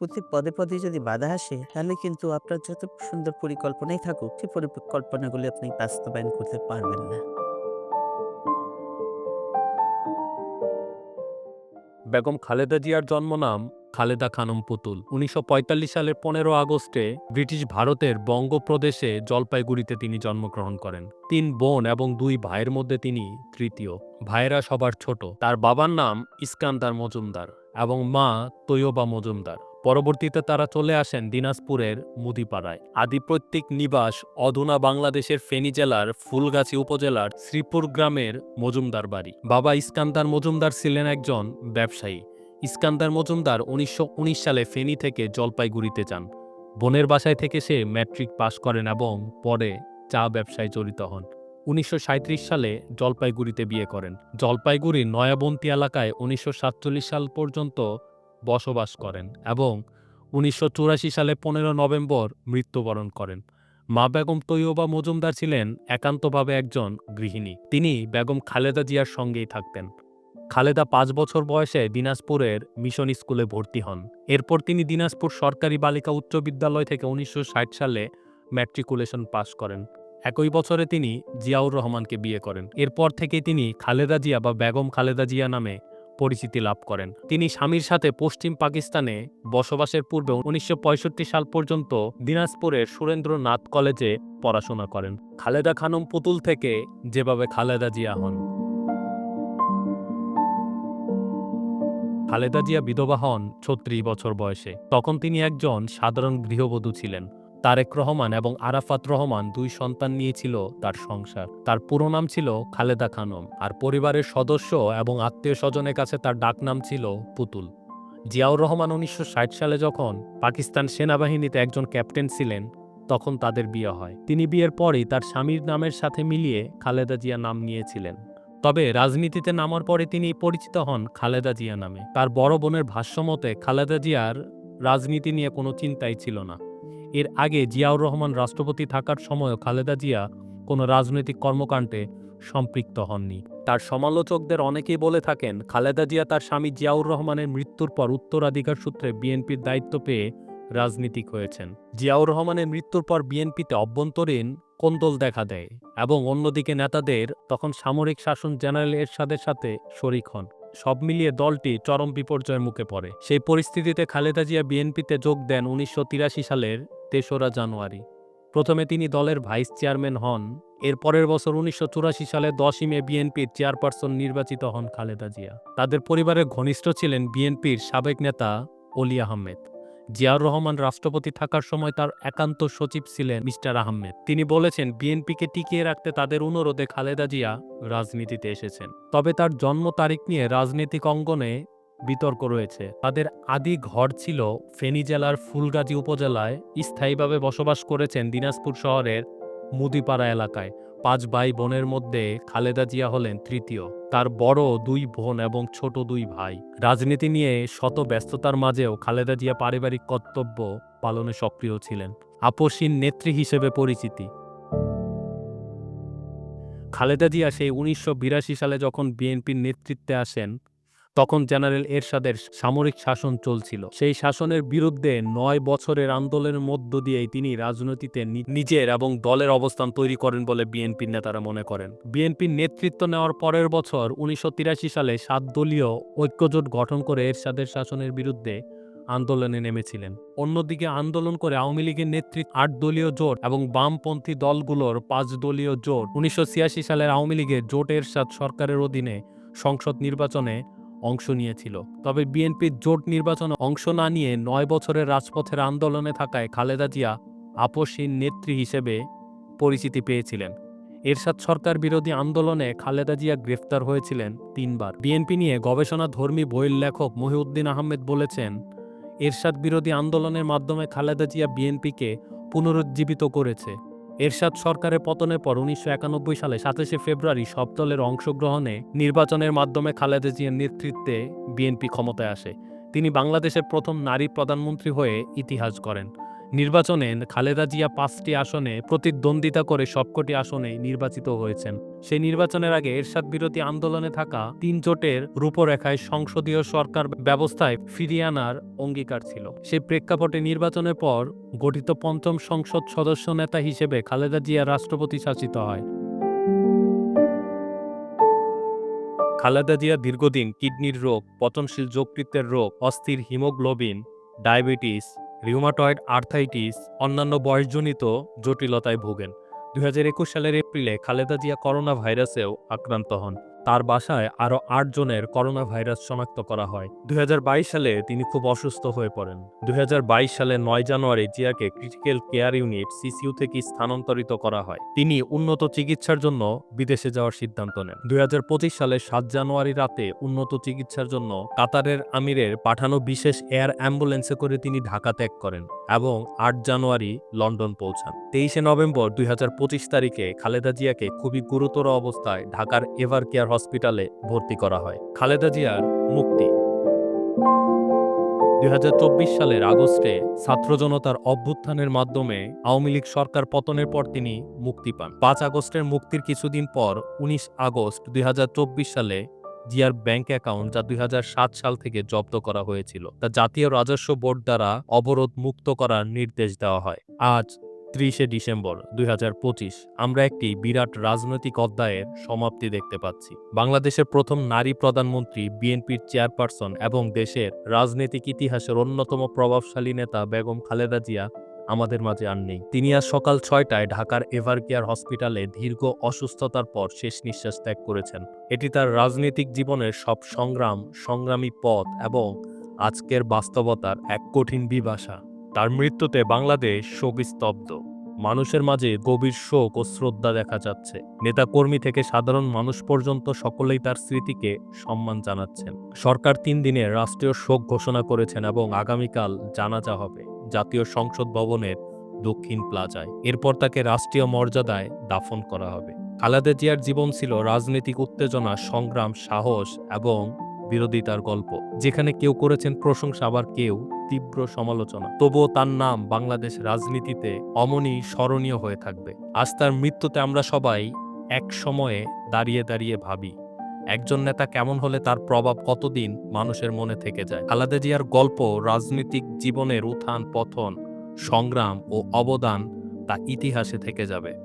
প্রতি পদে, পদে যদি বাধা আসে তাহলে কিন্তু আপনার যত সুন্দর পরিকল্পনাই থাকুক, সেই পরিকল্পনাগুলি আপনি বাস্তবায়ন করতে পারবেন না। বেগম খালেদা জিয়ার জন্ম নাম খালেদা খানম পুতুল। ১৯৪৫ সালের ১৫ আগস্টে ব্রিটিশ ভারতের বঙ্গপ্রদেশে জলপাইগুড়িতে তিনি জন্মগ্রহণ করেন। ৩ বোন এবং ২ ভাইয়ের মধ্যে তিনি তৃতীয়। ভাইয়েরা সবার ছোট। তার বাবার নাম ইস্কান্দার মজুমদার এবং মা তৈয়বা মজুমদার। পরবর্তীতে তারা চলে আসেন দিনাজপুরের মুদিপাড়ায়। আদিপ্রত্যিক নিবাস অধুনা বাংলাদেশের ফেনী জেলার ফুলগাছি উপজেলার শ্রীপুর গ্রামের মজুমদার বাড়ি। বাবা ইস্কান্দার মজুমদার ছিলেন একজন ব্যবসায়ী। ইস্কান্দার মজুমদার ১৯১৯ সালে ফেনী থেকে জলপাইগুড়িতে যান। বোনের বাসায় থেকে সে ম্যাট্রিক পাশ করেন এবং পরে চা ব্যবসায় জড়িত হন। ১৯৩৭ সালে জলপাইগুড়িতে বিয়ে করেন। জলপাইগুড়ির নয়াবন্তি এলাকায় ১৯৪৭ সাল পর্যন্ত বসবাস করেন এবং ১৯৮৪ সালে ১৫ নভেম্বর মৃত্যুবরণ করেন। মা বেগম তৈয়বা মজুমদার ছিলেন একান্তভাবে একজন গৃহিণী। তিনি বেগম খালেদা জিয়ার সঙ্গেই থাকতেন। খালেদা ৫ বছর বয়সে দিনাজপুরের মিশন স্কুলে ভর্তি হন। এরপর তিনি দিনাজপুর সরকারি বালিকা উচ্চ বিদ্যালয় থেকে ১৯৬০ সালে ম্যাট্রিকুলেশন পাশ করেন। একই বছরে তিনি জিয়াউর রহমানকে বিয়ে করেন। এরপর থেকে তিনি খালেদা জিয়া বা বেগম খালেদা জিয়া নামে পরিচিতি লাভ করেন। তিনি স্বামীর সাথে পশ্চিম পাকিস্তানে বসবাসের পূর্বে ১৯৬৫ সাল পর্যন্ত দিনাজপুরের সুরেন্দ্রনাথ কলেজে পড়াশোনা করেন। খালেদা খানম পুতুল থেকে যেভাবে খালেদা জিয়া হন। খালেদা জিয়া বিধবা হন ৩৬ বছর বয়সে। তখন তিনি একজন সাধারণ গৃহবধূ ছিলেন। তারেক রহমান এবং আরাফাত রহমান ২ সন্তান নিয়েছিল তার সংসার। তার পুরো নাম ছিল খালেদা খানম, আর পরিবারের সদস্য এবং আত্মীয় স্বজনের কাছে তার ডাকনাম ছিল পুতুল। জিয়াউর রহমান ১৯৬০ সালে যখন পাকিস্তান সেনাবাহিনীতে একজন ক্যাপ্টেন ছিলেন, তখন তাদের বিয়ে হয়। তিনি বিয়ের পরেই তার স্বামীর নামের সাথে মিলিয়ে খালেদা জিয়া নাম নিয়েছিলেন। তবে রাজনীতিতে নামার পরে তিনি পরিচিত হন খালেদা জিয়া নামে। তার বড় বোনের ভাষ্যমতে খালেদা জিয়ার রাজনীতি নিয়ে কোনো চিন্তাই ছিল না। এর আগে জিয়াউর রহমান রাষ্ট্রপতি থাকার সময়ও খালেদা জিয়া কোনো রাজনৈতিক কর্মকাণ্ডে সম্পৃক্ত হননি। তার সমালোচকদের অনেকেই বলে থাকেন, খালেদা জিয়া তার স্বামী জিয়াউর রহমানের মৃত্যুর পর উত্তরাধিকার সূত্রে বিএনপির দায়িত্ব পেয়ে রাজনীতিক হয়েছেন। জিয়াউর রহমানের মৃত্যুর পর বিএনপিতে অভ্যন্তরীণ কোন্দল দেখা দেয় এবং অন্যদিকে নেতাদের তখন সামরিক শাসন জেনারেল এরশাদের সাথে শরিক হন। সব মিলিয়ে দলটি চরম বিপর্যয়ের মুখে পড়ে। সেই পরিস্থিতিতে খালেদা জিয়া বিএনপিতে যোগ দেন ১৯৮৩ সালের ৩রা জানুয়ারি। প্রথমে তিনি দলের ভাইস চেয়ারম্যান হন। এর পরের বছর ১৯৮৪ সালে ১০ই মে বিএনপির চেয়ারপারসন নির্বাচিত হন খালেদা জিয়া। তাদের পরিবারের ঘনিষ্ঠ ছিলেন বিএনপির সাবেক নেতা অলি আহমেদ। জিয়াউর রহমান রাষ্ট্রপতি থাকার সময় তার একান্ত সচিব ছিলেন মিস্টার আহমেদ। তিনি বলেছেন, বিএনপিকে টিকিয়ে রাখতে তাদের অনুরোধে খালেদা জিয়া রাজনীতিতে এসেছেন। তবে তার জন্ম তারিখ নিয়ে রাজনৈতিক অঙ্গনে বিতর্ক রয়েছে। তাদের আদি ঘর ছিল ফেনী জেলার ফুলগাজী উপজেলায়। স্থায়ীভাবে বসবাস করেছেন দিনাজপুর শহরের মুদিপাড়া এলাকায়। ৫ ভাই বোনের মধ্যে খালেদা জিয়া হলেন তৃতীয়। তার বড় ২ বোন এবং ছোট ২ ভাই। রাজনীতি নিয়ে শত ব্যস্ততার মাঝেও খালেদা জিয়া পারিবারিক কর্তব্য পালনে সক্রিয় ছিলেন। আপসহীন নেত্রী হিসেবে পরিচিতি। খালেদা জিয়া সেই ১৯৮২ সালে যখন বিএনপির নেতৃত্বে আসেন, তখন জেনারেল এরশাদের সামরিক শাসন চলছিল। সেই শাসনের বিরুদ্ধে ৯ বছরের আন্দোলনের মধ্য দিয়েই তিনি রাজনীতিতে নিজের এবং দলের অবস্থান তৈরি করেন বলে বিএনপির নেতারা মনে করেন। বিএনপির নেতৃত্ব নেওয়ার পরের বছর ১৯৮৩ সালে ৭ দলীয় ঐক্যজোট গঠন করে এরশাদের শাসনের বিরুদ্ধে আন্দোলনে নেমেছিলেন। অন্যদিকে আন্দোলন করে আওয়ামী লীগের নেতৃত্বে ৮ দলীয় জোট এবং বামপন্থী দলগুলোর ৫ দলীয় জোট ১৯৮৬ সালের আওয়ামী লীগের জোট এরশাদ সরকারের অধীনে সংসদ নির্বাচনে অংশ নিয়েছিল। তবে বিএনপির জোট নির্বাচনে অংশ না নিয়ে ৯ বছরের রাজপথের আন্দোলনে থাকায় খালেদা জিয়া আপসহীন নেত্রী হিসেবে পরিচিতি পেয়েছিলেন। এরশাদ সরকার বিরোধী আন্দোলনে খালেদা জিয়া গ্রেফতার হয়েছিলেন ৩ বার। বিএনপি নিয়ে গবেষণাধর্মী বইয়ের লেখক মহিউদ্দিন আহমেদ বলেছেন, এরশাদ বিরোধী আন্দোলনের মাধ্যমে খালেদা জিয়া বিএনপিকে পুনরুজ্জীবিত করেছে। এরশাদ সরকারের পতনের পর ১৯৯১ সালে ২৭শে ফেব্রুয়ারি সব দলের অংশগ্রহণে নির্বাচনের মাধ্যমে খালেদা জিয়ার নেতৃত্বে বিএনপি ক্ষমতায় আসে। তিনি বাংলাদেশের প্রথম নারী প্রধানমন্ত্রী হয়ে ইতিহাস গড়েন। নির্বাচনে খালেদা জিয়া 5টি আসনে প্রতিদ্বন্দ্বিতা করে সবকটি আসনে নির্বাচিত হয়েছেন। সেই নির্বাচনের আগে এরশাদ বিরোধী আন্দোলনে থাকা 3 জোটের রূপরেখায় সংসদীয় সরকার ব্যবস্থায় ফিরিয়ে আনার অঙ্গীকার ছিল। সেই প্রেক্ষাপটে নির্বাচনের পর গঠিত পঞ্চম সংসদ সদস্য নেতা হিসেবে খালেদা জিয়া রাষ্ট্রপতি শাসিত হয়। খালেদা জিয়া দীর্ঘদিন কিডনির রোগ, পচনশীল যকৃতের রোগ, অস্থির হিমোগ্লোবিন, ডায়াবেটিস, রিউমাটয়েড আর্থ্রাইটিস, অন্যান্য বয়সজনিত জটিলতায় ভোগেন। 2021 সালের এপ্রিলে খালেদা জিয়া করোনা ভাইরাসেও আক্রান্ত হন। তার বাসায় আরও 8 জনের করোনা ভাইরাস শনাক্ত করা হয়। 2022 সালে তিনি খুব অসুস্থ হয়ে পড়েন। 2022 সালের 9 জানুয়ারি জিয়াকে ক্রিটিক্যাল কেয়ার ইউনিট সিসিইউ থেকে স্থানান্তরিত করা হয়। তিনি উন্নত চিকিৎসার জন্য বিদেশে যাওয়ার সিদ্ধান্ত নেন। 2025 সালের 7 জানুয়ারি রাতে উন্নত চিকিৎসার জন্য কাতারের আমিরের পাঠানো বিশেষ এয়ার অ্যাম্বুলেন্সে করে তিনি ঢাকা ত্যাগ করেন এবং 8 জানুয়ারি লন্ডন পৌঁছান। 23 নভেম্বর 2025 তারিখে খালেদা জিয়াকে খুবই গুরুতর অবস্থায় ঢাকার এভার কেয়ার হসপিটালে ভর্তি করা হয়। খালেদা জিয়ার মুক্তি। 2024 সালের আগস্টে ছাত্র জনতার অভ্যুত্থানের মাধ্যমে আওয়ামী লীগ সরকার পতনের পর তিনি মুক্তি পান। 5 আগস্টের মুক্তির কিছুদিন পর 19 আগস্ট 2024 সালে জিয়ার ব্যাংক অ্যাকাউন্ট, যা 2007 সাল থেকে জব্দ করা হয়েছিল, তা জাতীয় রাজস্ব বোর্ড দ্বারা অবরোধ মুক্ত করার নির্দেশ দেওয়া হয়। আজ 30 ডিসেম্বর 2025 আমরা একটি বিরাট রাজনৈতিক অধ্যায়ের সমাপ্তি দেখতে পাচ্ছি। বাংলাদেশের প্রথম নারী প্রধানমন্ত্রী, বিএনপির চেয়ারপারসন এবং দেশের রাজনৈতিক ইতিহাসের অন্যতম প্রভাবশালী নেতা বেগম খালেদা জিয়া আমাদের মাঝে আর নেই। তিনি আজ সকাল 6টায় ঢাকার এভার কেয়ার হসপিটালে দীর্ঘ অসুস্থতার পর শেষ নিঃশ্বাস ত্যাগ করেছেন। এটি তার রাজনৈতিক জীবনের সব সংগ্রামী পথ এবং আজকের বাস্তবতার এক কঠিন বিভাষা। তার মৃত্যুতে বাংলাদেশ শোকস্তব্ধ। মানুষের মাঝে গভীর শোক ও শ্রদ্ধা দেখা যাচ্ছে। নেতাকর্মী থেকে সাধারণ মানুষ পর্যন্ত সকলেই তার স্মৃতিকে সম্মান জানাচ্ছেন। সরকার 3 দিনের রাষ্ট্রীয় শোক ঘোষণা করেছেন এবং আগামীকাল জানাজা হবে জাতীয় সংসদ ভবনের দক্ষিণ প্লাজায়। এরপর তাকে রাষ্ট্রীয় মর্যাদায় দাফন করা হবে। খালেদা জিয়ার জীবন ছিল রাজনৈতিক উত্তেজনা, সংগ্রাম, সাহস এবং বিরোধিতার গল্প, যেখানে কেউ করেছেন প্রশংসা, আবার কেউ তীব্র সমালোচনা। তবুও তার নাম বাংলাদেশ রাজনীতিতে অমনি স্মরণীয় হয়ে থাকবে। আজ তার মৃত্যুতে আমরা সবাই এক সময়ে দাঁড়িয়ে দাঁড়িয়ে ভাবি, একজন নেতা কেমন হলে তার প্রভাব কতদিন মানুষের মনে থেকে যায়। খালেদা জিয়ার গল্প, রাজনৈতিক জীবনের উত্থান পতন, সংগ্রাম ও অবদান তা ইতিহাসে থেকে যাবে।